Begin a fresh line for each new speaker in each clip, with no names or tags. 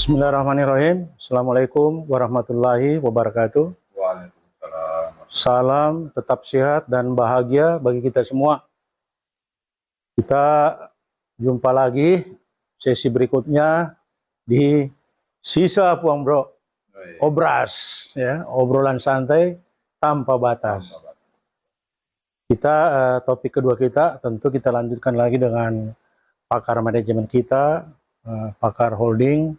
Bismillahirrahmanirrahim. Assalamualaikum warahmatullahi wabarakatuh.
Waalaikumsalam.
Salam tetap sehat dan bahagia bagi kita semua. Kita jumpa lagi sesi berikutnya di Sisa Puang Bro. Obras, ya, obrolan santai tanpa batas. Kita topik kedua kita tentu kita lanjutkan lagi dengan pakar manajemen kita, pakar holding,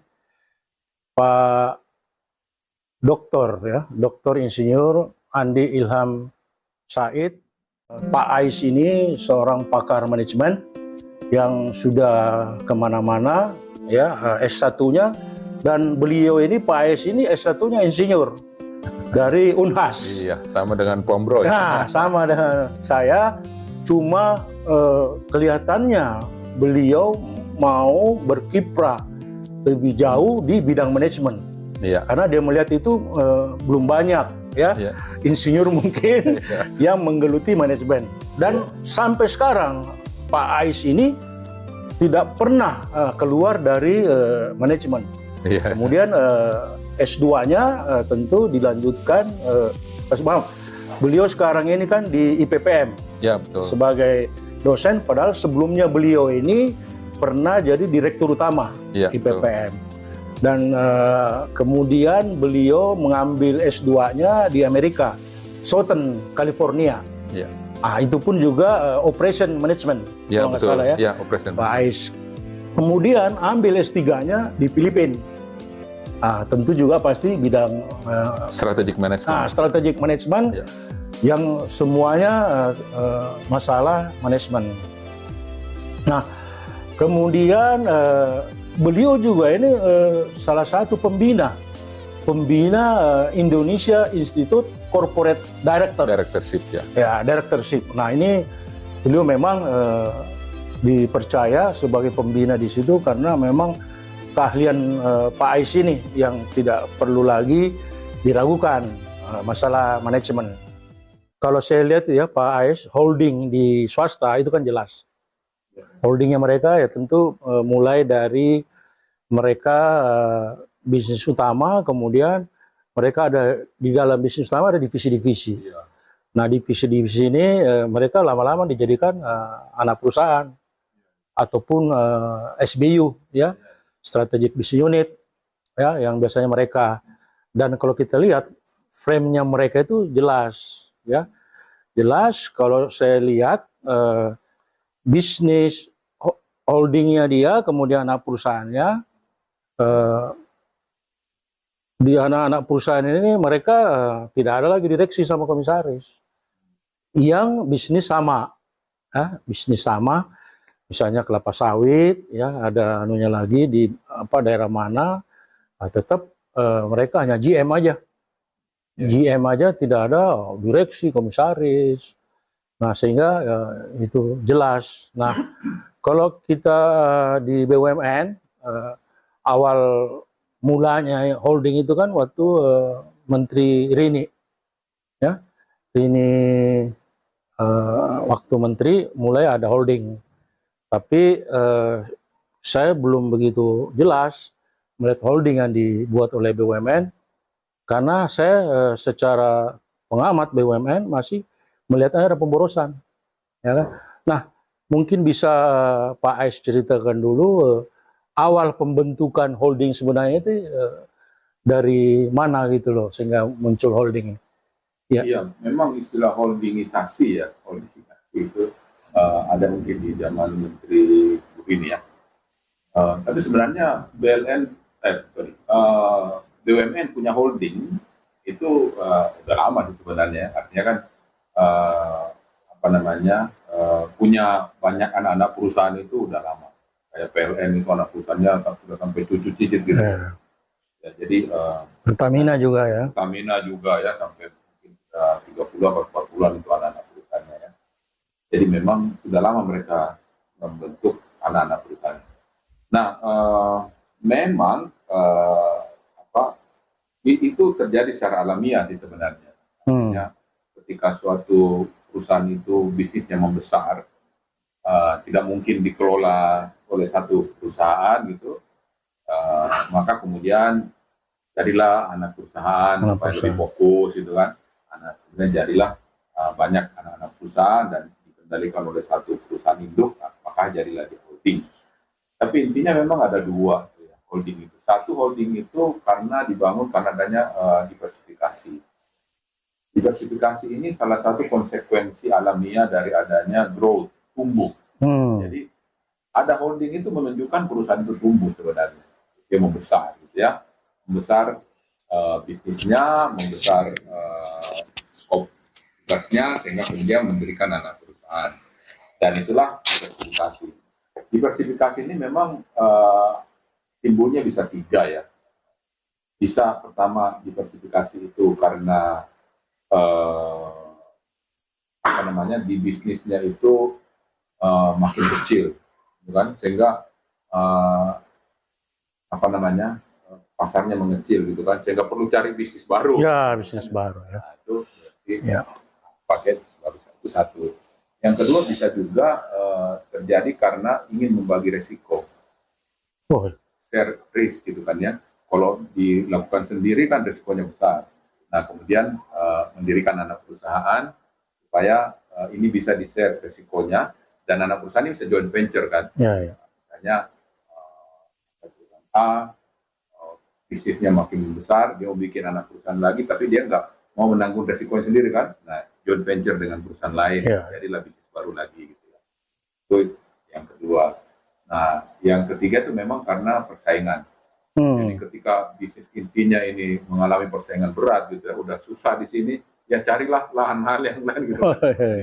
Pak Doktor, ya, Doktor Insinyur Andi Ilham Said. Pak Ais ini seorang pakar manajemen yang sudah kemana-mana, ya, S1-nya, dan beliau ini, Pak Ais ini S1-nya insinyur dari Unhas.
Iya, sama dengan Pombro.
Nah, sama dengan saya, cuma kelihatannya beliau mau berkiprah lebih jauh di bidang manajemen.
Iya.
Karena dia melihat itu belum banyak, ya,
Iya.
insinyur mungkin yang menggeluti manajemen. Dan sampai sekarang Pak Ais ini tidak pernah keluar dari manajemen.
Iya.
Kemudian S2-nya tentu dilanjutkan. Beliau sekarang ini kan di IPPM,
Ya, betul.
sebagai dosen, padahal sebelumnya beliau ini pernah jadi direktur utama
Ya,
IPPM. Dan kemudian beliau mengambil S2-nya di Amerika, Southern California.
Iya.
Itu pun juga operation management,
Ya,
kalau nggak
betul.
salah, ya.
Ya, operation.
Pak Ais. Kemudian ambil S3-nya di Filipina. Tentu juga pasti bidang
Strategic management.
strategic management,
Ya.
yang semuanya masalah manajemen. Nah, kemudian beliau juga ini salah satu pembina Indonesia Institute Corporate
Directorship, ya.
Ya, directorship. Nah, ini beliau memang dipercaya sebagai pembina di situ karena memang keahlian Pak Ais ini yang tidak perlu lagi diragukan masalah manajemen. Kalau saya lihat ya, Pak Ais holding di swasta itu kan jelas. Holdingnya mereka ya tentu mulai dari mereka bisnis utama, kemudian mereka ada di dalam bisnis utama ada divisi-divisi.
Iya.
Nah, divisi-divisi ini mereka lama-lama dijadikan anak perusahaan ataupun SBU, ya, Strategic Business Unit, ya, yang biasanya mereka. Dan kalau kita lihat frame-nya mereka itu jelas, ya, jelas. Kalau saya lihat bisnis holdingnya dia, kemudian anak perusahaannya, di anak-anak perusahaan ini mereka tidak ada lagi direksi sama komisaris, yang bisnis sama, bisnis sama. Misalnya kelapa sawit, ya, ada anunya lagi di daerah mana, tetap mereka hanya GM aja, GM aja, tidak ada direksi komisaris. Nah, sehingga itu jelas. Nah, kalau kita di BUMN, awal mulanya holding itu kan waktu Menteri Rini, ya, Rini waktu Menteri mulai ada holding. Tapi saya belum begitu jelas melihat holding yang dibuat oleh BUMN, karena saya secara pengamat BUMN masih melihat ada pemborosan, ya kan? Nah, mungkin bisa Pak Ais ceritakan dulu awal pembentukan holding sebenarnya itu dari mana gitu loh sehingga muncul holding ini.
Ya. Iya, memang istilah holdingisasi, ya, holdingisasi itu ada mungkin di zaman Menteri Rini, ya. Tapi sebenarnya BUMN punya holding itu udah lama sih sebenarnya. Artinya kan punya banyak anak-anak perusahaan itu udah lama. Kayak PLN itu anak perusahaannya sudah sampai 7 cicit gitu. Ya, jadi
Pertamina juga, ya.
Pertamina juga, ya, sampai mungkin 30 atau 40 itu anak-anak perusahaannya, ya. Jadi memang sudah lama mereka membentuk anak-anak perusahaan. Nah, memang itu terjadi secara alamiah sih sebenarnya. Artinya ketika suatu perusahaan itu bisnisnya membesar, tidak mungkin dikelola oleh satu perusahaan gitu. Maka kemudian jadilah anak perusahaan
Anak
supaya lebih
perusahaan.
fokus gitu kan. Kemudian jadilah banyak anak-anak perusahaan dan dikendalikan oleh satu perusahaan induk, maka jadilah di holding. Tapi intinya memang ada dua ya, holding itu. Satu, holding itu karena dibangun karena adanya diversifikasi. Diversifikasi ini salah satu konsekuensi alamiah dari adanya growth, tumbuh. Jadi ada holding itu menunjukkan perusahaan itu tumbuh sebenarnya, dia membesar, gitu ya, membesar bisnisnya, membesar skop tugasnya, sehingga kemudian mendirikan anak perusahaan. Dan itulah diversifikasi. Diversifikasi ini memang timbulnya bisa tiga ya. Bisa pertama diversifikasi itu karena di bisnisnya itu makin kecil, gitu kan? Sehingga pasarnya mengecil, gitu kan? Sehingga perlu cari bisnis baru.
Ya, bisnis baru ya.
Nah, itu berarti
Ya.
paket baru, itu satu. Yang kedua bisa juga terjadi karena ingin membagi resiko,
Oh,
share risk, gitu kan ya. Kalau dilakukan sendiri kan resikonya besar. Nah, kemudian mendirikan anak perusahaan supaya ini bisa di-share resikonya, dan anak perusahaan ini bisa joint venture kan.
ya.
Misalnya bisnisnya makin besar, dia mau bikin anak perusahaan lagi, tapi dia nggak mau menanggung resikonya sendiri kan. Nah, joint venture dengan perusahaan lain, jadilah bisnis baru lagi gitu ya. Itu yang kedua. Nah, yang ketiga itu memang karena persaingan. Jadi ketika bisnis intinya ini mengalami persaingan berat gitu ya, udah susah di sini, ya carilah lahan hal yang lain gitu,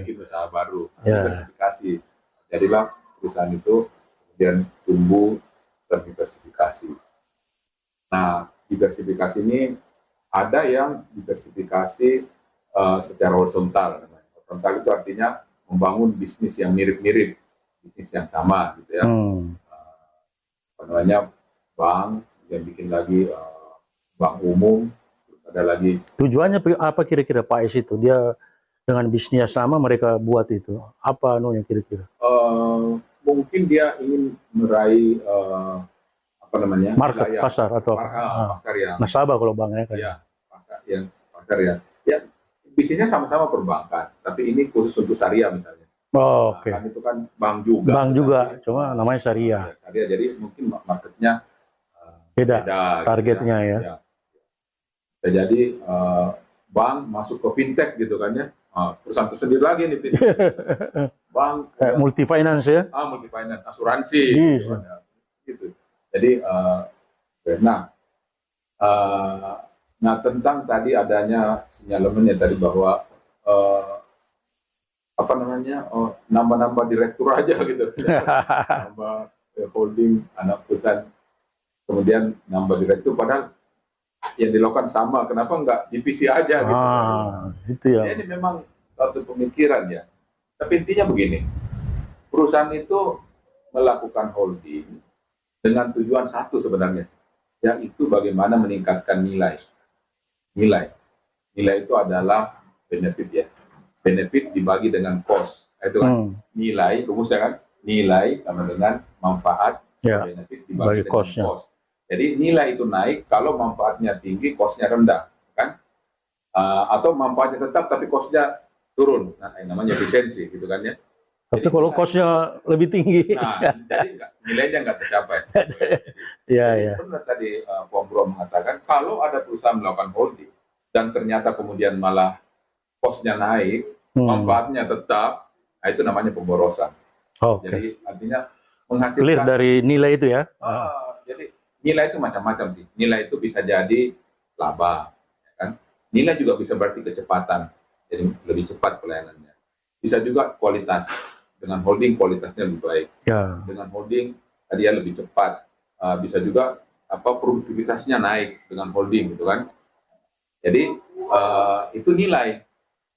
bikin usaha baru, diversifikasi. Jadilah perusahaan itu kemudian tumbuh terdiversifikasi. Nah, diversifikasi ini ada yang diversifikasi secara horizontal. Horizontal itu artinya membangun bisnis yang mirip-mirip, bisnis yang sama gitu ya. Bank, yang bikin lagi bank umum, ada lagi.
Tujuannya apa kira-kira Pak Es itu? Dia dengan bisnisnya sama mereka buat itu. Apa yang kira-kira?
Mungkin dia ingin meraih
market, pasar atau
pasar yang
nasabah kalau banknya kan.
Ya, pasar ya. Ya, bisnisnya sama-sama perbankan, tapi ini khusus untuk syariah misalnya.
Oh, oke.
Kan itu kan bank juga.
Bank juga, cuma namanya syariah.
Syariah, jadi mungkin marketnya
beda targetnya
gitu ya. Ya, jadi bank masuk ke fintech gitu kan ya. Perusahaan itu sendiri lagi nih fintech. Bank
multi finance ya.
Multi finance, asuransi
gitu,
gitu. Jadi nah tentang tadi adanya sinyalemen ya tadi bahwa nambah-nambah direktur aja gitu. Nambah holding anak perusahaan, kemudian nambah direktur, padahal yang dilakukan sama, kenapa nggak divisi aja gitu.
Itu ya.
Ini memang suatu pemikiran ya. Tapi intinya begini, perusahaan itu melakukan holding dengan tujuan satu sebenarnya, yaitu bagaimana meningkatkan nilai. Nilai itu adalah benefit ya. Benefit dibagi dengan cost. Itu kan nilai, rumusnya kan, nilai sama dengan manfaat, benefit dibagi dengan cost. Jadi nilai itu naik kalau manfaatnya tinggi, cost-nya rendah, kan? Atau manfaatnya tetap tapi cost-nya turun. Nah, ini namanya efisiensi, gitu kan ya.
Tapi kalau cost-nya lebih tinggi,
jadi nilainya nggak tercapai.
Iya.
Benar tadi Pak Bro mengatakan, kalau ada perusahaan melakukan holding dan ternyata kemudian malah cost-nya naik, manfaatnya tetap, nah itu namanya pemborosan. Jadi artinya menghasilkan.
Clear dari nilai itu ya.
Jadi nilai itu macam-macam sih. Nilai itu bisa jadi laba, ya kan? Nilai juga bisa berarti kecepatan, jadi lebih cepat pelayanannya. Bisa juga kualitas. Dengan holding kualitasnya lebih baik. Dengan holding dia lebih cepat. Bisa juga produktivitasnya naik dengan holding, gitu kan? Jadi itu nilai.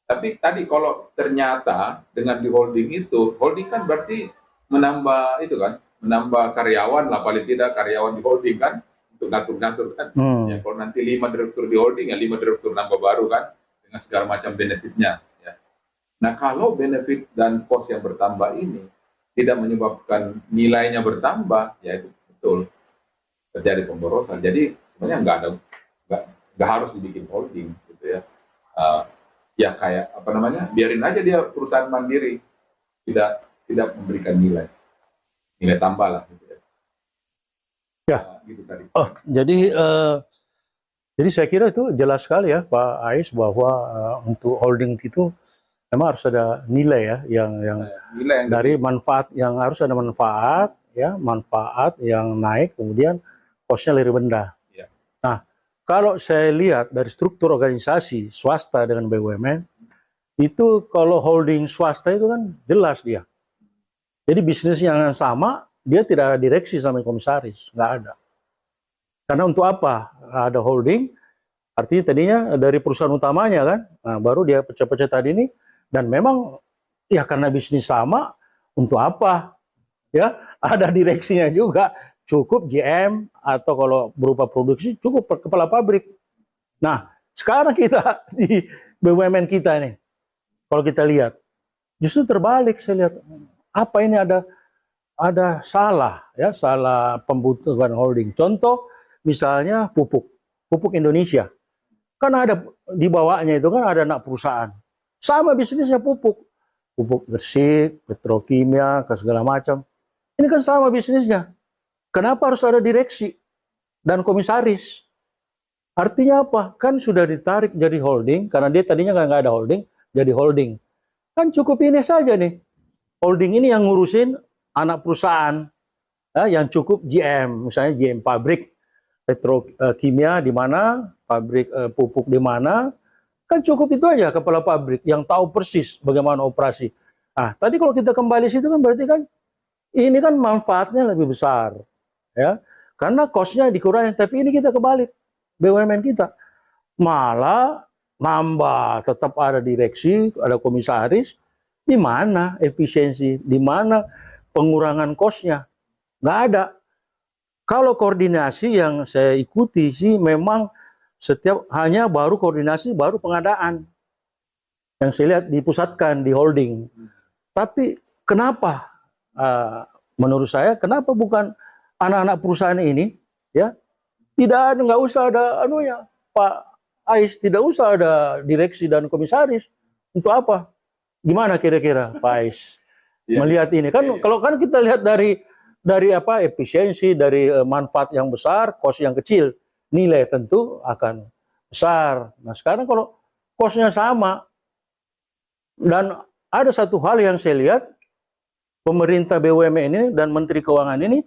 Tapi tadi kalau ternyata dengan di holding itu, holding kan berarti menambah itu kan, menambah karyawan lah, paling tidak karyawan di holding kan, untuk ngatur-ngatur kan. Ya, kalau nanti 5 direktur di holding, ya 5 direktur nambah baru kan, dengan segala macam benefitnya. Ya. Nah, kalau benefit dan cost yang bertambah ini tidak menyebabkan nilainya bertambah, ya itu betul. terjadi pemborosan. Jadi sebenarnya nggak harus dibikin holding gitu ya. Ya kayak apa namanya, biarin aja dia perusahaan mandiri, tidak memberikan nilai tambah lah gitu ya.
Ya.
Gitu tadi.
Oh, jadi saya kira itu jelas sekali ya Pak Ais bahwa untuk holding itu memang harus ada nilai ya yang
nilai yang
dari manfaat, yang harus ada manfaat ya, manfaat yang naik kemudian cost-nya lebih rendah.
Ya.
Nah, kalau saya lihat dari struktur organisasi swasta dengan BUMN itu, kalau holding swasta itu kan jelas dia. Jadi bisnisnya yang sama, dia tidak ada direksi sama komisaris, nggak ada. Karena untuk apa ada holding? Artinya tadinya dari perusahaan utamanya kan, nah, baru dia pecah-pecah tadi ini, dan memang ya karena bisnis sama, untuk apa? Ya ada direksinya juga, cukup GM atau kalau berupa produksi cukup kepala pabrik. Nah sekarang kita di BUMN kita nih, kalau kita lihat justru terbalik. Saya lihat apa ini, ada salah ya, salah pembutuhan holding. Contoh misalnya pupuk Indonesia, kan ada di bawahnya itu kan ada anak perusahaan sama bisnisnya pupuk Gresik, petrokimia, ke segala macam. Ini kan sama bisnisnya. Kenapa harus ada direksi dan komisaris? Artinya apa? Kan sudah ditarik jadi holding, karena dia tadinya nggak ada holding, jadi holding. Kan cukup ini saja nih. Holding ini yang ngurusin anak perusahaan, ya, yang cukup GM, misalnya GM pabrik petrokimia di mana, pabrik pupuk di mana, kan cukup itu aja kepala pabrik yang tahu persis bagaimana operasi. Nah, tadi kalau kita kembali situ kan berarti kan ini kan manfaatnya lebih besar, ya, karena cost-nya dikurangi. Tapi ini kita kebalik, BUMN kita malah nambah, tetap ada direksi, ada komisaris. Di mana efisiensi, di mana pengurangan cost-nya? Nggak ada. Kalau koordinasi yang saya ikuti sih memang setiap hanya baru koordinasi, baru pengadaan. Yang saya lihat dipusatkan di holding. Tapi kenapa? Menurut saya kenapa bukan anak-anak perusahaan ini, ya, nggak usah ada anunya, Pak Ais, tidak usah ada direksi dan komisaris. Untuk apa? Gimana kira-kira Pak Ais melihat ini? Kan kalau kan kita lihat dari apa, efisiensi, dari manfaat yang besar, cost yang kecil, nilai tentu akan besar. Nah sekarang kalau cost-nya sama, dan ada satu hal yang saya lihat, pemerintah BUMN ini dan Menteri Keuangan ini,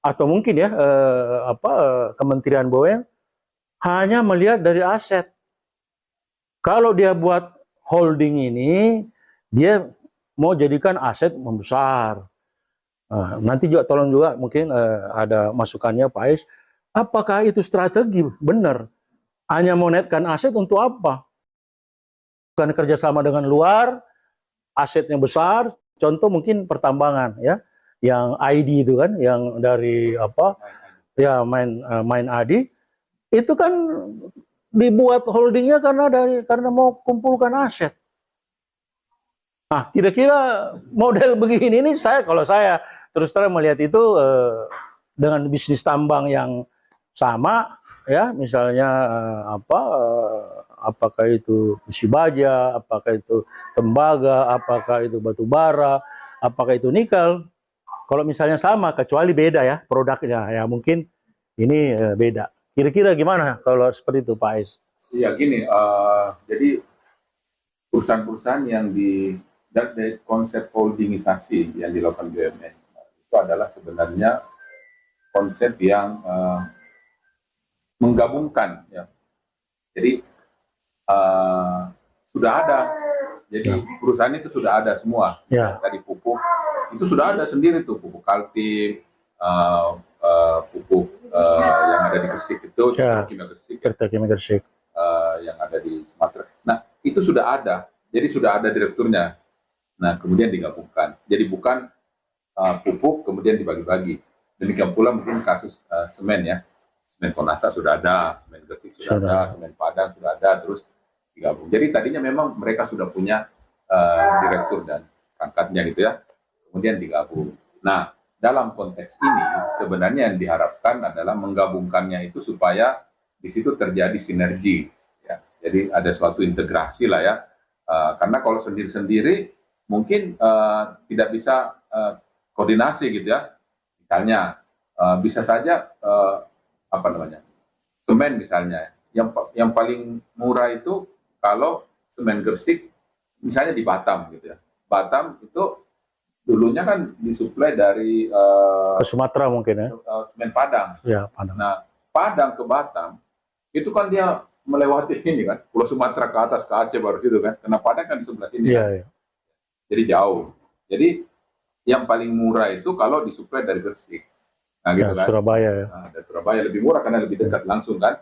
atau mungkin ya Kementerian BUMN hanya melihat dari aset. Kalau dia buat holding ini, dia mau jadikan aset membesar. Nanti juga tolong juga mungkin ada masukannya Pak Ais. Apakah itu strategi benar? Hanya mau naikkan aset untuk apa? Bukan kerjasama dengan luar, asetnya besar. Contoh mungkin pertambangan ya, yang ID itu kan, yang dari apa? Ya main ID. Itu kan dibuat holdingnya karena mau kumpulkan aset. Nah, kira-kira model begini ini kalau saya terus terang melihat itu dengan bisnis tambang yang sama, ya, misalnya apakah itu besi baja, apakah itu tembaga, apakah itu batu bara, apakah itu nikel. Kalau misalnya sama, kecuali beda ya produknya, ya mungkin ini beda. Kira-kira gimana kalau seperti itu Pak Ais?
Iya gini, jadi perusahaan-perusahaan yang dari konsep holdingisasi yang dilakukan BUMN itu adalah sebenarnya konsep yang menggabungkan, ya. Jadi sudah ada, jadi perusahaan itu sudah ada semua.
Ya.
Dari pupuk itu sudah ada sendiri tuh, pupuk Kaltim, pupuk yang ada di Gresik itu, Kimia Gresik,
Gresik,
yang ada di Sumatera. Nah itu sudah ada, jadi sudah ada direkturnya. Nah kemudian digabungkan, jadi bukan pupuk kemudian dibagi-bagi. Demikian pula mungkin kasus semen ya, semen Konasa sudah ada, semen Gresik sudah ada, semen Padang sudah ada, terus digabung. Jadi tadinya memang mereka sudah punya direktur dan pangkatnya gitu ya, kemudian digabung. Nah dalam konteks ini sebenarnya yang diharapkan adalah menggabungkannya itu supaya di situ terjadi sinergi, ya. Jadi ada suatu integrasi lah ya. Karena kalau sendiri-sendiri mungkin tidak bisa koordinasi gitu ya. Misalnya bisa saja apa namanya, semen misalnya, yang paling murah itu kalau semen Gresik misalnya di Batam gitu ya. Batam itu dulunya kan disuplai dari
Ke Sumatera mungkin ya.
semen Padang.
Ya, Padang.
Nah, Padang ke Batam itu kan dia melewati ini kan, Pulau Sumatera ke atas ke Aceh baru situ kan. Karena Padang kan di sebelah sini.
Iya,
Kan?
iya.
Jadi jauh. Jadi yang paling murah itu kalau disuplai dari Gresik. Nah, gitu
Ya,
kan.
Surabaya ya.
Nah, dari Surabaya lebih murah karena lebih dekat langsung kan.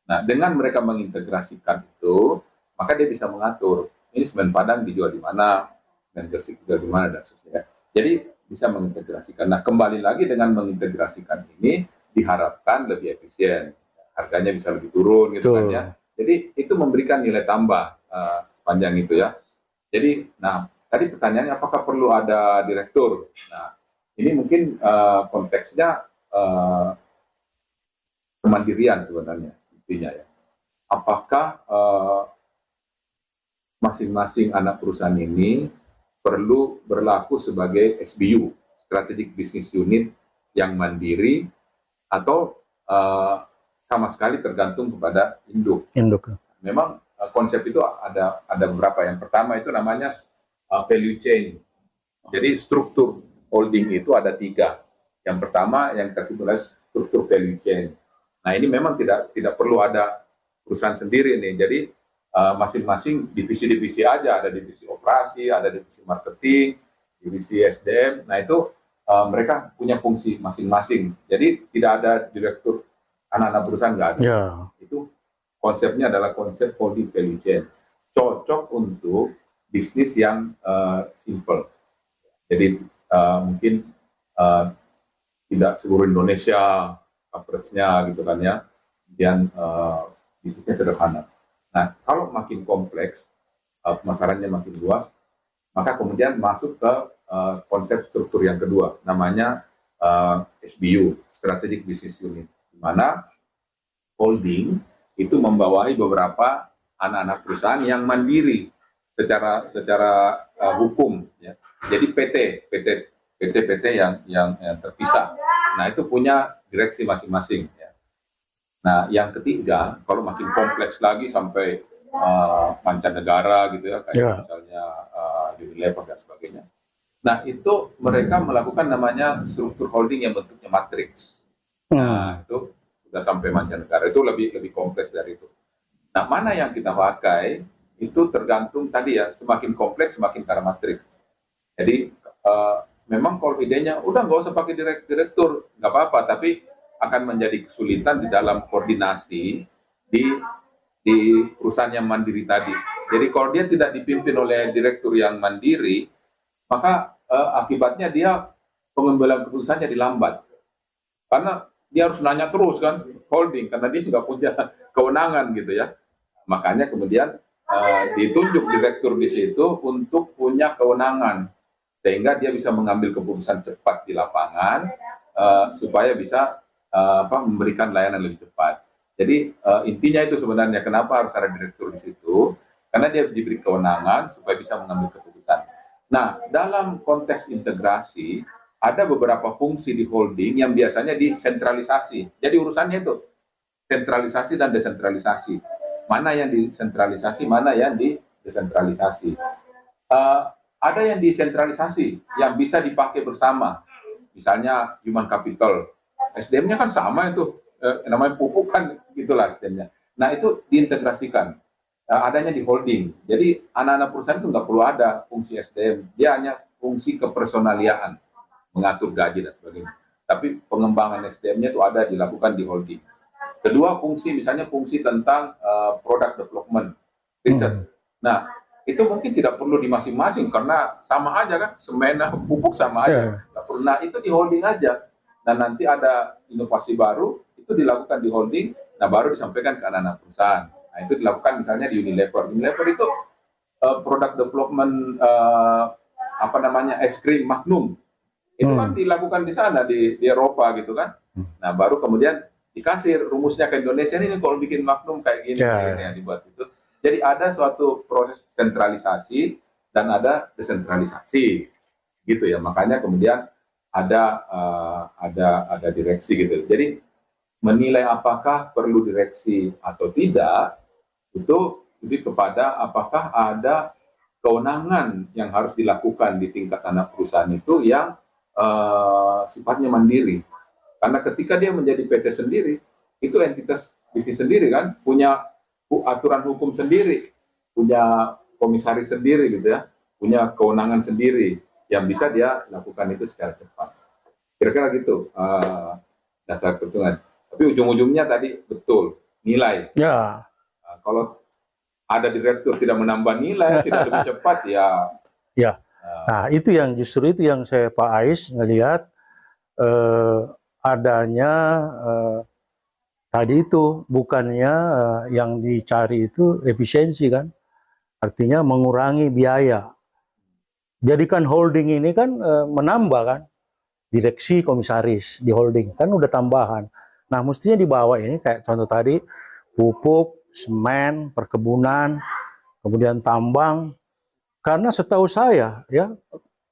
Nah, dengan mereka mengintegrasikan itu, maka dia bisa mengatur ini semen Padang dijual di mana, semen Gresik dijual di mana dan seterusnya. Jadi bisa mengintegrasikan. Nah, kembali lagi dengan mengintegrasikan ini diharapkan lebih efisien, harganya bisa lebih turun gitu kan
Betul.
ya. Jadi itu memberikan nilai tambah sepanjang itu ya. Jadi, nah tadi pertanyaannya apakah perlu ada direktur? Nah, ini mungkin konteksnya kemandirian sebenarnya intinya ya. Apakah masing-masing anak perusahaan ini perlu berlaku sebagai SBU, Strategic Business Unit yang mandiri, atau sama sekali tergantung kepada induk.
Induk.
Memang konsep itu ada beberapa. Yang pertama itu namanya value chain. Jadi struktur holding itu ada 3. Yang pertama yang kita sebut struktur value chain. Nah ini memang tidak perlu ada perusahaan sendiri nih. Jadi masing-masing divisi-divisi aja, ada divisi operasi, ada divisi marketing, divisi SDM. Nah itu mereka punya fungsi masing-masing. Jadi tidak ada direktur anak-anak perusahaan, nggak ada.
Ya.
Itu konsepnya adalah konsep holding value chain. Cocok untuk bisnis yang simple. Jadi mungkin tidak seluruh Indonesia coverage-nya gitu kan ya. Kemudian bisnisnya sederhana. Nah, kalau makin kompleks, pemasarannya makin luas, maka kemudian masuk ke konsep struktur yang kedua, namanya SBU, Strategic Business Unit, di mana holding itu membawahi beberapa anak-anak perusahaan yang mandiri secara hukum, ya. Jadi PT yang terpisah. Nah, itu punya direksi masing-masing. Ya. Nah, yang ketiga, kalau makin kompleks lagi sampai mancanegara gitu ya, kayak misalnya Unilever dan sebagainya. Nah, itu mereka melakukan namanya struktur holding yang bentuknya matriks. Nah, itu sudah sampai mancanegara, itu lebih kompleks dari itu. Nah, mana yang kita pakai itu tergantung tadi ya, semakin kompleks semakin cara matriks. Jadi memang kalau idenya udah nggak usah pakai direktur, nggak apa-apa, tapi akan menjadi kesulitan di dalam koordinasi di perusahaan yang mandiri tadi. Jadi kalau dia tidak dipimpin oleh direktur yang mandiri, maka akibatnya dia pengambilan keputusannya dilambat. Karena dia harus nanya terus kan, holding, karena dia nggak punya kewenangan gitu ya. Makanya kemudian ditunjuk direktur di situ untuk punya kewenangan, sehingga dia bisa mengambil keputusan cepat di lapangan, supaya bisa memberikan layanan lebih cepat. Jadi intinya itu sebenarnya kenapa harus ada direktur di situ, karena dia diberi kewenangan supaya bisa mengambil keputusan. Nah, dalam konteks integrasi ada beberapa fungsi di holding yang biasanya disentralisasi. Jadi urusannya itu sentralisasi dan desentralisasi. Mana yang disentralisasi, mana yang didesentralisasi. Ada yang disentralisasi yang bisa dipakai bersama. Misalnya human capital. SDM-nya kan sama itu, namanya pupuk kan gitulah SDM-nya. Nah itu diintegrasikan, adanya di holding. Jadi anak-anak perusahaan itu nggak perlu ada fungsi SDM, dia hanya fungsi kepersonaliaan, mengatur gaji dan sebagainya. Tapi pengembangan SDM-nya itu ada dilakukan di holding. Kedua fungsi, misalnya fungsi tentang product development, riset. Nah itu mungkin tidak perlu di masing-masing karena sama aja kan, semen pupuk sama aja. Nah itu di holding aja. Nah nanti ada inovasi baru itu dilakukan di holding, nah baru disampaikan ke anak-anak perusahaan. Nah itu dilakukan misalnya di Unilever. Unilever itu product development es krim Magnum Itu kan dilakukan di sana, di Eropa gitu kan. Nah, baru kemudian dikasih rumusnya ke Indonesia, ini kalau bikin Magnum kayak gini, kayak gini ya dibuat itu. Jadi ada suatu proses sentralisasi dan ada desentralisasi, gitu ya. Makanya kemudian ada direksi gitu. Jadi menilai apakah perlu direksi atau tidak itu lebih kepada apakah ada kewenangan yang harus dilakukan di tingkat anak perusahaan itu yang sifatnya mandiri. Karena ketika dia menjadi PT sendiri, itu entitas bisnis sendiri kan, punya aturan hukum sendiri, punya komisaris sendiri gitu ya, punya kewenangan sendiri yang bisa dia lakukan itu secara cepat. Kira-kira gitu dasar perhitungan. Tapi ujung-ujungnya tadi betul nilai.
Ya.
Kalau ada direktur tidak menambah nilai, tidak lebih cepat ya.
Ya. Nah, itu yang justru itu yang saya Pak Ais ngelihat adanya tadi itu bukannya yang dicari itu efisiensi kan, artinya mengurangi biaya. Jadi kan holding ini kan menambah kan, direksi komisaris di holding kan udah tambahan. Nah mestinya di bawah ini kayak contoh tadi pupuk, semen, perkebunan, kemudian tambang. Karena setahu saya ya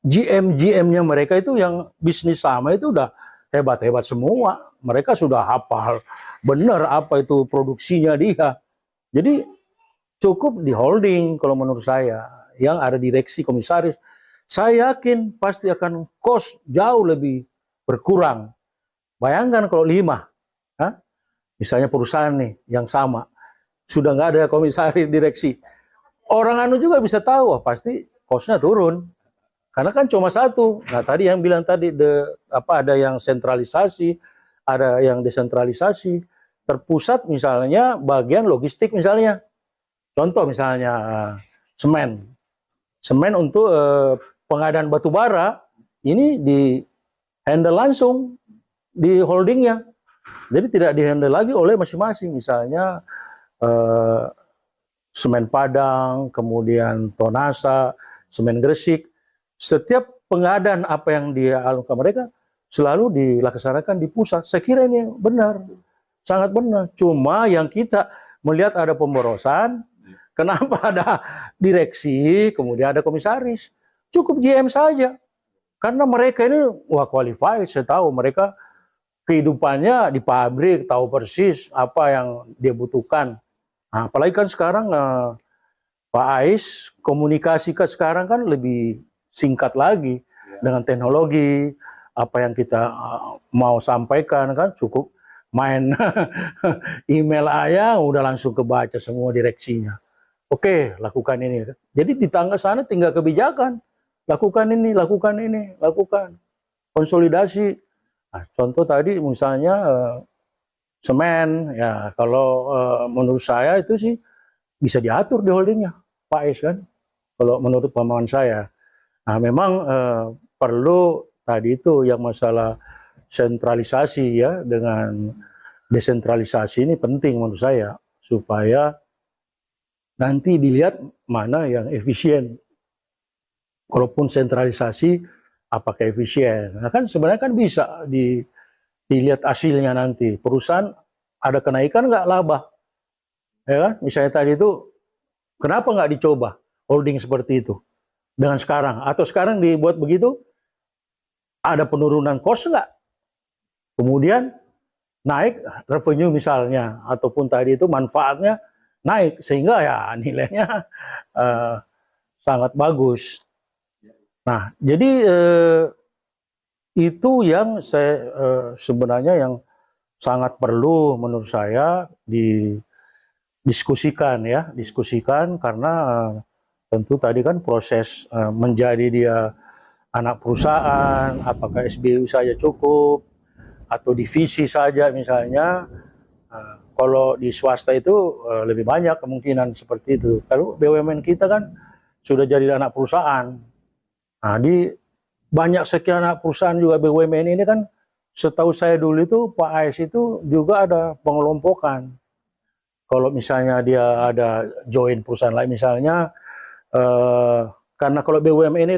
GM-nya mereka itu yang bisnis sama itu udah hebat-hebat semua. Mereka sudah hafal benar apa itu produksinya dia. Jadi cukup di holding kalau menurut saya yang ada direksi komisaris. Saya yakin pasti akan cost jauh lebih berkurang. Bayangkan kalau 5, misalnya perusahaan nih yang sama sudah nggak ada komisaris direksi. Orang anu juga bisa tahu, pasti cost-nya turun. Karena kan cuma satu. Nah, tadi yang bilang tadi ada yang sentralisasi, ada yang desentralisasi. Terpusat misalnya bagian logistik misalnya. Contoh misalnya semen. Semen untuk pengadaan batu bara ini di handle langsung di holdingnya. Jadi tidak di handle lagi oleh masing-masing. Misalnya semen Padang, kemudian Tonasa, semen Gresik. Setiap pengadaan apa yang dia alunkan mereka selalu dilaksanakan di pusat. Saya kira ini benar, sangat benar. Cuma yang kita melihat ada pemborosan, kenapa ada direksi, kemudian ada komisaris. Cukup GM saja. Karena mereka ini, qualified, saya tahu mereka kehidupannya di pabrik, tahu persis apa yang dia butuhkan. Nah, apalagi kan sekarang Pak Ais, komunikasi ke sekarang kan lebih singkat lagi dengan teknologi, apa yang kita mau sampaikan kan cukup main email aja udah langsung kebaca semua direksinya. Oke, lakukan ini. Jadi di tangga sana tinggal kebijakan. Lakukan ini, lakukan ini, lakukan. Konsolidasi. Nah, contoh tadi misalnya semen, ya kalau menurut saya itu sih bisa diatur di holdingnya, Pak Ais kan. Kalau menurut pemahaman saya. Nah memang perlu tadi itu yang masalah sentralisasi ya dengan desentralisasi ini penting menurut saya. Supaya nanti dilihat mana yang efisien. Walaupun sentralisasi, apakah efisien? Nah kan sebenarnya kan bisa dilihat hasilnya nanti. Perusahaan ada kenaikan nggak laba? Ya kan? Misalnya tadi itu, kenapa nggak dicoba holding seperti itu? Dengan sekarang. Atau sekarang dibuat begitu, ada penurunan cost nggak? Kemudian naik revenue misalnya, ataupun tadi itu manfaatnya naik. Sehingga ya nilainya sangat bagus. Nah, jadi itu yang saya sebenarnya yang sangat perlu menurut saya didiskusikan ya, diskusikan karena tentu tadi kan proses menjadi dia anak perusahaan, apakah SBU saja cukup atau divisi saja misalnya. Kalau di swasta itu lebih banyak kemungkinan seperti itu. Kalau BUMN kita kan sudah jadi anak perusahaan. Nah, di banyak sekian anak perusahaan juga BUMN ini kan setahu saya dulu itu Pak Ais itu juga ada pengelompokan. Kalau misalnya dia ada join perusahaan lain misalnya, karena kalau BUMN ini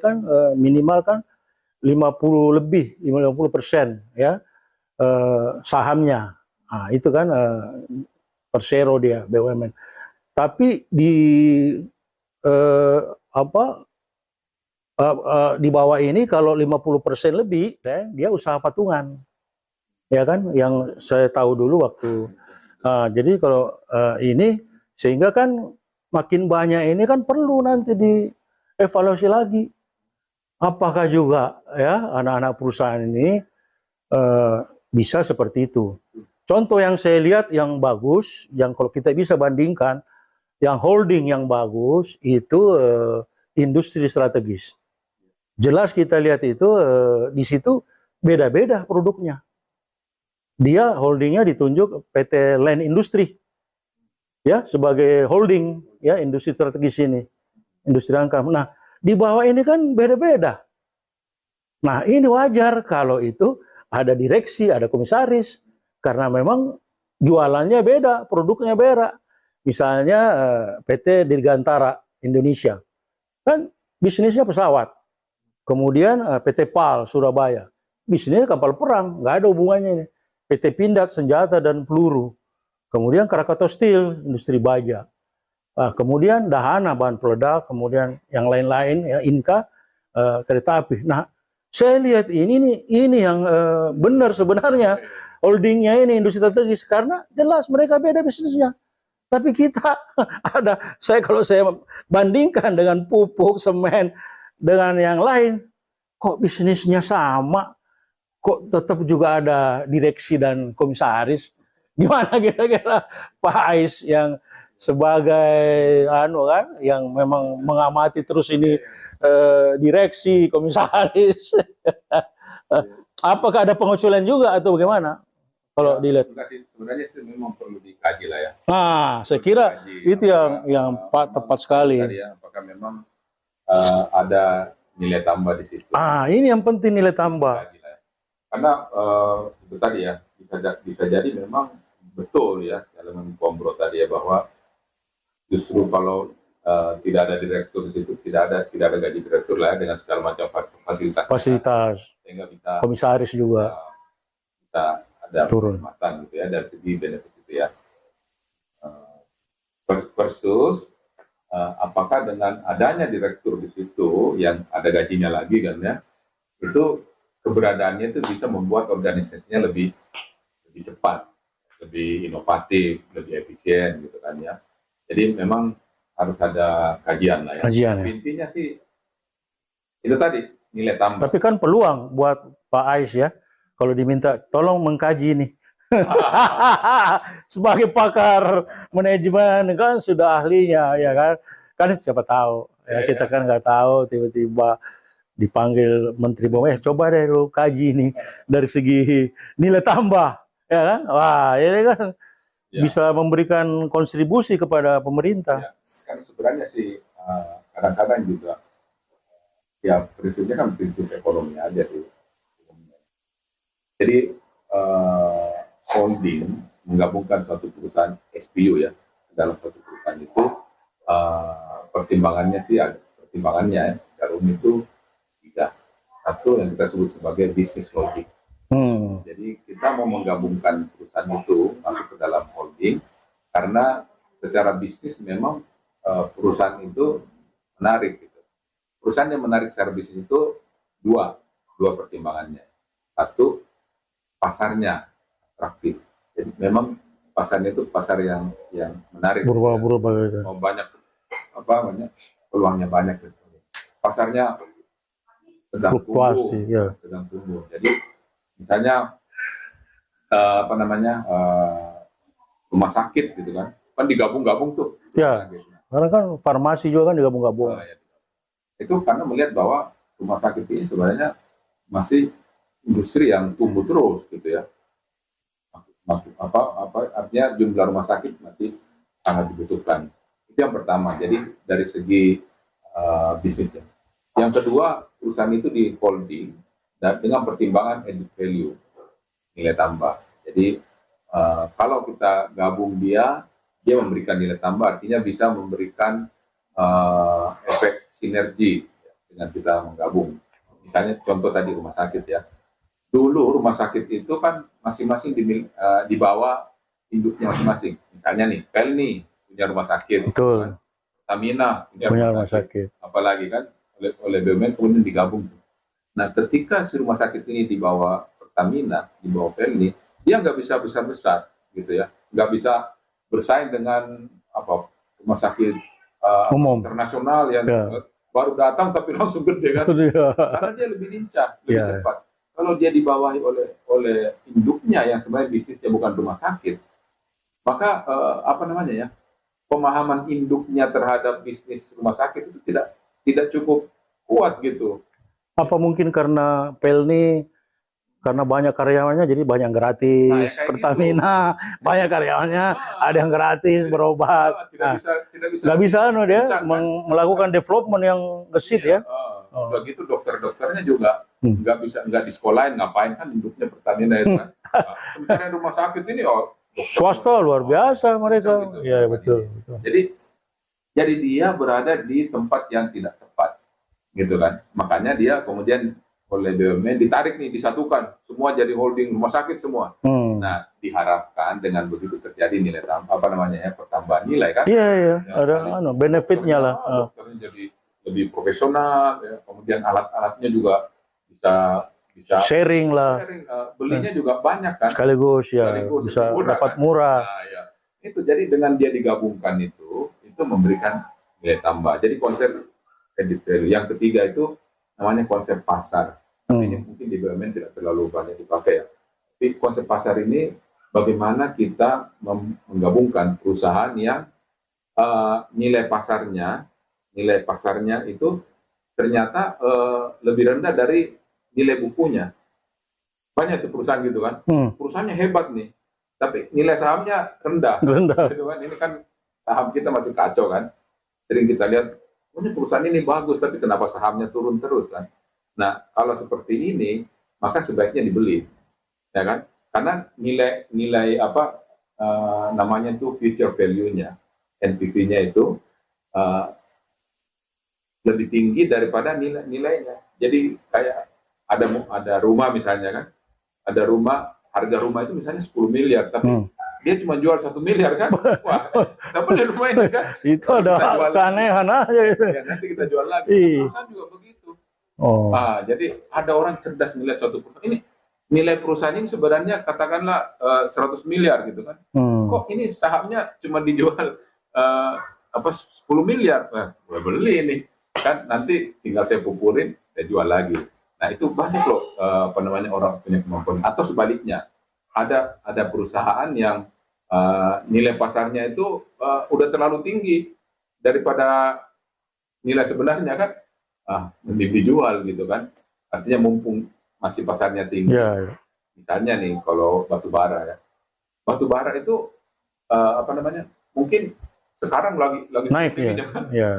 kan minimal kan 50% ya sahamnya. Nah, itu kan Persero dia BUMN. Tapi di apa di bawah ini kalau 50% lebih, dia usaha patungan, ya kan? Yang saya tahu dulu waktu. Jadi kalau ini sehingga kan makin banyak ini kan perlu nanti dievaluasi lagi. Apakah juga ya anak-anak perusahaan ini bisa seperti itu? Contoh yang saya lihat yang bagus, yang kalau kita bisa bandingkan, yang holding yang bagus itu industri strategis. Jelas kita lihat itu di situ beda-beda produknya. Dia holdingnya ditunjuk PT Land Industri ya sebagai holding ya industri strategis ini, industri angkam. Nah di bawah ini kan beda-beda. Nah ini wajar kalau itu ada direksi, ada komisaris karena memang jualannya beda, produknya beda. Misalnya PT Dirgantara Indonesia kan bisnisnya pesawat. Kemudian PT PAL Surabaya bisnisnya kapal perang, nggak ada hubungannya ini. PT Pindad senjata dan peluru. Kemudian Krakatau Steel, industri baja. Kemudian Dahana bahan peledak, kemudian yang lain-lain ya Inka kereta api. Nah, saya lihat ini yang benar sebenarnya holdingnya ini industri strategis karena jelas mereka beda bisnisnya. Tapi kita kalau saya bandingkan dengan pupuk, semen dengan yang lain, kok bisnisnya sama? Kok tetap juga ada direksi dan komisaris? Gimana kira-kira Pak Ais yang sebagai yang memang mengamati terus ini direksi, komisaris. Apakah ada penguculan juga atau bagaimana? Kalau dilihat.
Sebenarnya sih memang perlu dikaji lah ya.
Nah, saya kira itu yang tepat sekali.
Ya, apakah memang ada nilai tambah di situ?
Ini yang penting nilai tambah.
Karena itu tadi ya bisa jadi memang betul ya elemen Kombro tadi ya bahwa justru kalau tidak ada direktur di situ tidak ada gaji direktur lah ya, dengan segala macam fasilitas sehingga bisa
komisaris juga
bisa ada
turun
gitu ya dari segi benefit itu ya versus apakah dengan adanya direktur di situ yang ada gajinya lagi kan ya itu keberadaannya itu bisa membuat organisasinya lebih cepat, lebih inovatif, lebih efisien gitu kan ya. Jadi memang harus ada kajian lah ya.
Kajian, ya.
Intinya sih itu tadi nilai tambah.
Tapi kan peluang buat Pak Ais ya, kalau diminta tolong mengkaji nih. Sebagai pakar manajemen kan sudah ahlinya ya kan. Kan siapa tahu ya kita kan nggak tahu tiba-tiba dipanggil Menteri BUMN, coba deh lu kaji nih dari segi nilai tambah, ya kan? Wah, ini kan bisa memberikan kontribusi kepada pemerintah.
Ya, kan sebenarnya sih kadang-kadang juga, ya prinsipnya kan prinsip ekonomi aja sih. Jadi holding menggabungkan suatu perusahaan SPU ya dalam suatu perusahaan itu pertimbangannya sih ada pertimbangannya ya. Rumit itu satu yang kita sebut sebagai business logic. Jadi kita mau menggabungkan perusahaan itu masuk ke dalam holding karena secara bisnis memang perusahaan itu menarik. Gitu. Perusahaan yang menarik secara bisnis itu dua pertimbangannya. Satu, pasarnya atraktif. Jadi memang pasarnya itu pasar yang menarik.
Berubah-ubah gitu.
Mau banyak peluangnya banyak. Gitu. Pasarnya sedang tumbuh. Jadi misalnya rumah sakit gitu kan digabung-gabung tuh.
Ya. Gitu. Karena kan farmasi juga kan digabung-gabung.
Itu karena melihat bahwa rumah sakit ini sebenarnya masih industri yang tumbuh terus gitu ya. Artinya jumlah rumah sakit masih sangat dibutuhkan. Itu yang pertama. Jadi dari segi bisnisnya. Yang kedua, perusahaan itu di holding dan dengan pertimbangan added value, nilai tambah. Jadi kalau kita gabung dia memberikan nilai tambah, artinya bisa memberikan efek sinergi dengan kita menggabung. Misalnya contoh tadi rumah sakit ya. Dulu rumah sakit itu kan masing-masing dibawa induknya masing-masing. Misalnya nih, Pelni punya rumah sakit, gitu kan.
Betul.
Pertamina punya
Punya
rumah
rumah
sakit.
sakit.
Apalagi kan oleh BUMN kemudian digabung. Nah, ketika si rumah sakit ini dibawa Pertamina, dibawa Pelni, dia nggak bisa besar-besar, gitu ya, nggak bisa bersaing dengan apa rumah sakit
Umum.
internasional yang
Ya.
baru datang tapi langsung gede kan,
Iya.
karena dia lebih lincah, lebih
Ya.
cepat. Kalau dia dibawahi oleh induknya yang sebenarnya bisnisnya bukan rumah sakit, maka apa namanya ya, pemahaman induknya terhadap bisnis rumah sakit itu tidak cukup kuat gitu.
Apa mungkin karena Pelni karena banyak karyawannya jadi banyak
Nah, ya
gratis.
kayak
Pertamina banyak karyawannya, ada yang gratis berobat.
tidak
Nah,
bisa
nggak bisa dia
kencang, kan?
melakukan development yang gesit
Iya,
ya. Oh.
udah gitu dokter-dokternya juga
Hmm.
nggak di sekolahin, ngapain kan induknya Pertamina itu kan. Nah, sementara rumah sakit ini
Swasta luar biasa mereka.
gitu,
Ya
bukan
betul.
ini. Jadi dia berada di tempat yang tidak tepat, gitu kan. Makanya dia kemudian oleh BUMN ditarik nih, disatukan semua jadi holding rumah sakit semua. Nah, diharapkan dengan begitu terjadi nilai pertambahan nilai kan.
Iya, iya,
Ya,
ada benefitnya lah.
dokternya jadi lebih profesional, ya. Kemudian alat-alatnya juga bisa
Sharing lah.
sharing, belinya juga banyak kan.
Sekaligus ya
Sekaligus
bisa
murah,
dapat
kan?
murah.
Nah, ya. Itu jadi dengan dia digabungkan itu memberikan nilai tambah. Jadi konsep added value. Yang ketiga itu namanya konsep pasar. Ini mungkin di BUMN tidak terlalu banyak dipakai ya. Tapi konsep pasar ini bagaimana kita menggabungkan perusahaan yang nilai pasarnya itu ternyata lebih rendah dari nilai bukunya. Banyak tuh perusahaan gitu kan. Perusahaannya hebat nih, tapi nilai sahamnya rendah. Gitu kan. Ini kan saham kita masih kacau kan. Sering kita lihat, ini perusahaan ini bagus, tapi kenapa sahamnya turun terus kan? Nah, kalau seperti ini, maka sebaiknya dibeli, ya kan? Karena nilai namanya itu future value-nya, NPV-nya itu lebih tinggi daripada nilainya. Jadi kayak ada rumah misalnya kan, ada rumah, harga rumah itu misalnya 10 miliar, tapi dia cuma jual 1 miliar kan? Wah, dapat di rumah ini kan?
Itu ada keanehan aja itu.
Ya, nanti kita jual lagi. Perusahaan juga begitu. Jadi ada orang cerdas melihat suatu perusahaan ini, nilai perusahaan ini sebenarnya katakanlah 100 miliar gitu kan. Kok ini sahamnya cuma dijual 10 miliar? Nah, gue beli ini kan, nanti tinggal saya pupurin dan jual lagi. Nah, itu banyak loh orang punya kemampuan. Atau sebaliknya, ada perusahaan yang nilai pasarnya itu udah terlalu tinggi daripada nilai sebenarnya kan, mending dijual gitu kan. Artinya mumpung masih pasarnya tinggi.
Ya.
Misalnya nih kalau batu bara ya, batu bara itu mungkin sekarang lagi
naik
tinggi,
ya.
Kan?
Ya.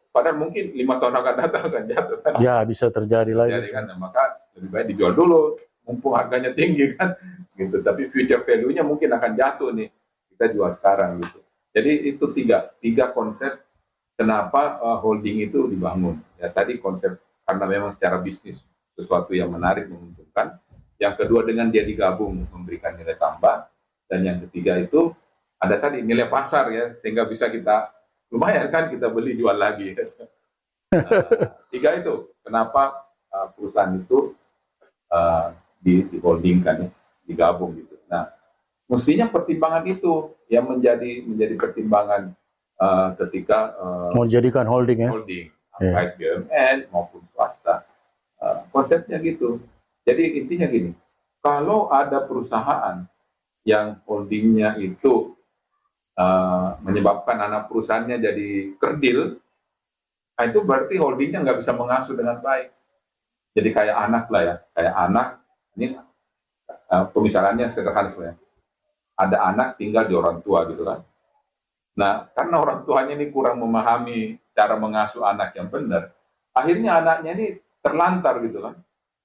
Padahal mungkin 5 tahun akan datang akan jatuh kan.
Ya, bisa terjadi lagi.
Kan? Nah, maka lebih baik dijual dulu, mumpung harganya tinggi kan, gitu. Tapi future value-nya mungkin akan jatuh nih, kita jual sekarang gitu. Jadi itu tiga konsep kenapa holding itu dibangun. Ya tadi konsep karena memang secara bisnis sesuatu yang menarik, menguntungkan. Yang kedua dengan dia digabung memberikan nilai tambah. Dan yang ketiga itu ada tadi nilai pasar ya, sehingga bisa kita lumayan kan kita beli jual lagi. Tiga itu kenapa perusahaan itu di holdingkan ya, digabung gitu. Nah, mestinya pertimbangan itu yang menjadi pertimbangan ketika
mau dijadikan holding ya.
Baik BUMN maupun swasta. Konsepnya gitu. Jadi intinya gini, kalau ada perusahaan yang holdingnya itu menyebabkan anak perusahaannya jadi kerdil, nah itu berarti holdingnya nggak bisa mengasuh dengan baik. Jadi kayak anak lah ya, kayak anak, ini pemisalannya sederhana sebenarnya. Ada anak tinggal di orang tua gitu kan. Nah, karena orang tuanya ini kurang memahami cara mengasuh anak yang benar, akhirnya anaknya ini terlantar gitu kan.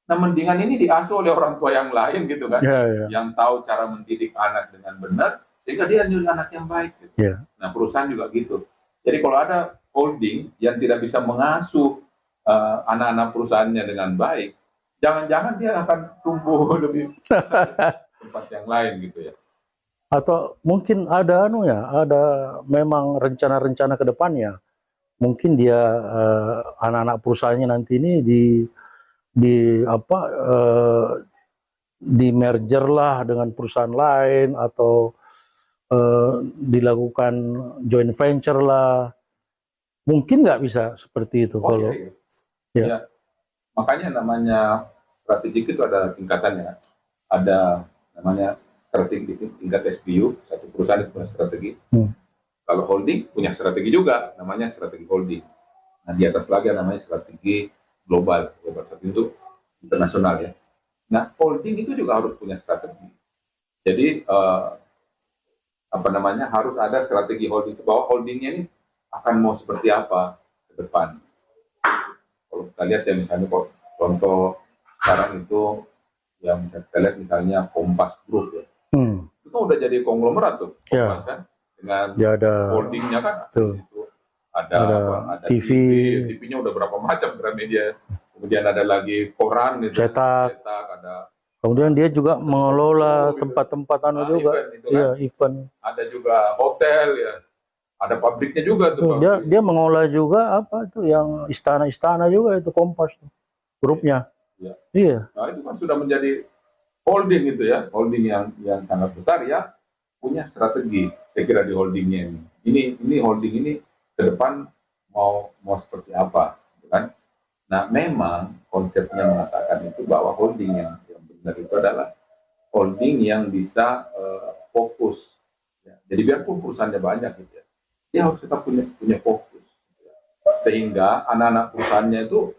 Nah, mendingan ini diasuh oleh orang tua yang lain gitu kan, yang tahu cara mendidik anak dengan benar, sehingga dia nyuruh anak yang baik. Gitu. Nah, perusahaan juga gitu. Jadi kalau ada holding yang tidak bisa mengasuh anak-anak perusahaannya dengan baik, jangan-jangan dia akan tumbuh lebih besar di tempat yang lain gitu ya.
Atau mungkin ada ada memang rencana-rencana ke depannya. Mungkin dia anak-anak perusahaannya nanti ini di merger lah dengan perusahaan lain atau dilakukan joint venture lah. Mungkin nggak bisa seperti itu kalau
Iya.
ya.
Ya. Makanya namanya strategik itu ada tingkatannya. Ada namanya strategi di tingkat SBU, satu perusahaan itu punya strategi. Kalau holding punya strategi juga, namanya strategi holding. Nah, di atas lagi namanya strategi global strategi itu internasional ya. Nah, holding itu juga harus punya strategi. Jadi harus ada strategi holding, bahwa holdingnya ini akan mau seperti apa ke depan. Kalau kita lihat ya misalnya contoh sekarang itu yang kita lihat misalnya Kompas Group ya. Itu kan udah jadi konglomerat tuh Kompas kan, dengan holdingnya kan di situ ada TV, TV-nya udah berapa macam Gramedia, kemudian ada lagi koran gitu, cetak ada.
Kemudian dia juga mengelola tempat-tempat juga, event.
Ada juga hotel ya, ada pabriknya juga tuh.
Dia mengelola juga apa tuh yang istana-istana juga itu Kompas tuh, grupnya. Iya.
Nah itu kan sudah menjadi holding itu ya, holding yang sangat besar ya, punya strategi. Saya kira di holdingnya ini holding ini ke depan mau seperti apa, gitu kan? Nah memang konsepnya mengatakan itu bahwa holding yang benar itu adalah holding yang bisa fokus. Ya. Jadi biarpun perusahaannya banyak gitu ya, dia harus tetap punya fokus. Gitu ya. Sehingga anak-anak perusahaannya itu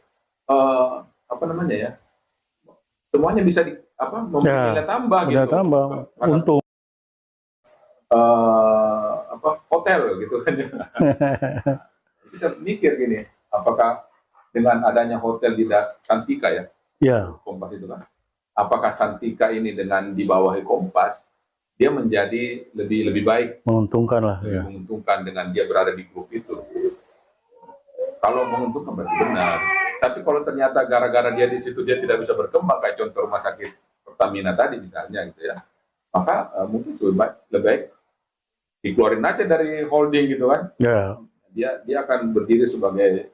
semuanya bisa memberi nilai tambah gitu.
Nilai tambah, untung.
Hotel gitu kan. Kita mikir gini, apakah dengan adanya hotel di Santika ya, Kompas itu kan, apakah Santika ini dengan di bawah Kompas dia menjadi lebih baik,
menguntungkan lah,
menguntungkan dengan dia berada di grup itu. Kalau menguntungkan berarti benar. Tapi kalau ternyata gara-gara dia di situ dia tidak bisa berkembang, kayak contoh rumah sakit Pertamina tadi misalnya gitu ya, maka mungkin lebih baik dikeluarin aja dari holding gitu kan. Dia akan berdiri sebagai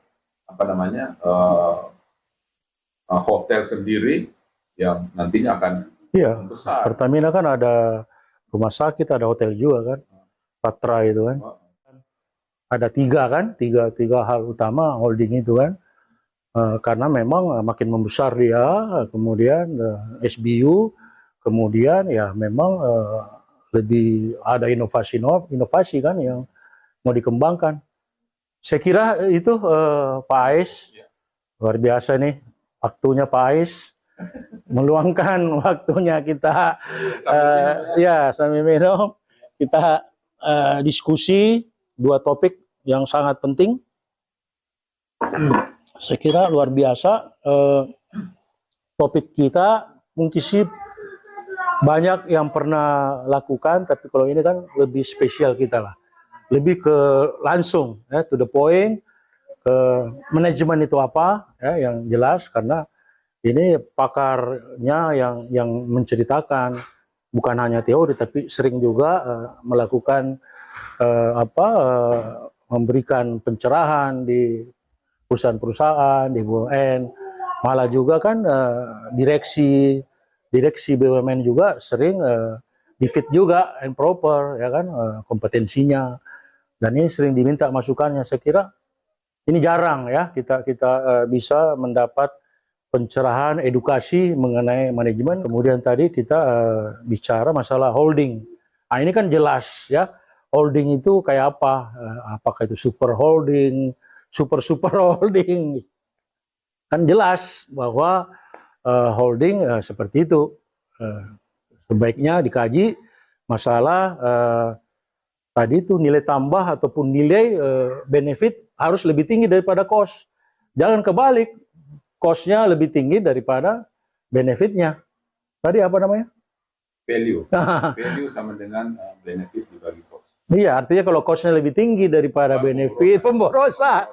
hotel sendiri yang nantinya akan besar.
Pertamina kan ada rumah sakit, ada hotel juga kan, Patra itu kan. Ada tiga hal utama holding itu kan. Karena memang makin membesar dia, kemudian SBU, kemudian ya memang lebih ada inovasi kan yang mau dikembangkan. Saya kira itu Pak Ais, luar biasa nih waktunya Pak Ais, meluangkan waktunya kita sambil minum, kita diskusi dua topik yang sangat penting. Saya kira luar biasa topik kita, mungkin sih banyak yang pernah lakukan, tapi kalau ini kan lebih spesial kita lah, lebih ke langsung to the point, ke manajemen itu apa yang jelas, karena ini pakarnya yang menceritakan, bukan hanya teori tapi sering juga melakukan memberikan pencerahan di perusahaan-perusahaan, di BUMN, malah juga kan direksi BUMN juga sering di-fit juga and proper ya kan, kompetensinya, dan ini sering diminta masukannya. Saya kira ini jarang ya kita bisa mendapat pencerahan, edukasi mengenai manajemen. Kemudian tadi kita bicara masalah holding. Nah ini kan jelas ya, holding itu kayak apa, apakah itu super holding, super holding, kan jelas bahwa holding seperti itu. Sebaiknya dikaji masalah tadi itu nilai tambah ataupun nilai benefit harus lebih tinggi daripada cost. Jangan kebalik, cost-nya lebih tinggi daripada benefitnya. Tadi apa namanya?
Value. Value sama dengan benefit dibagi cost.
Iya, artinya kalau cost-nya lebih tinggi daripada benefit, pemborosan.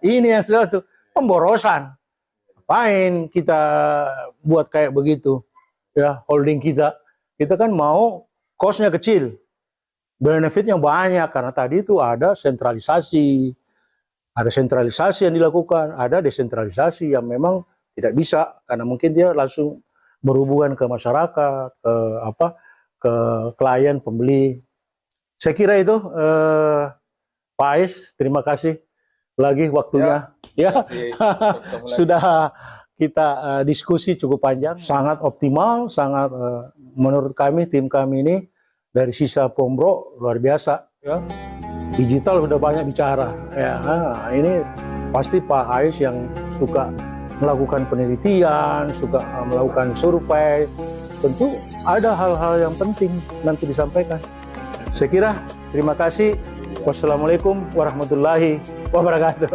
Ini yang satu. pemborosan. Ngapain kita buat kayak begitu? Ya, holding kita kan mau cost-nya kecil, benefitnya banyak karena tadi itu ada sentralisasi yang dilakukan, ada desentralisasi yang memang tidak bisa karena mungkin dia langsung berhubungan ke masyarakat, ke klien pembeli. Saya kira itu Pak Ais, terima kasih lagi waktunya. Ya, sudah kita diskusi cukup panjang, sangat optimal, sangat menurut kami tim kami ini dari sisa Pombro luar biasa. Ya. Digital sudah banyak bicara. Ya, ini pasti Pak Ais yang suka melakukan penelitian, suka melakukan survei. Tentu ada hal-hal yang penting nanti disampaikan. Saya kira terima kasih. Wassalamualaikum warahmatullahi wabarakatuh.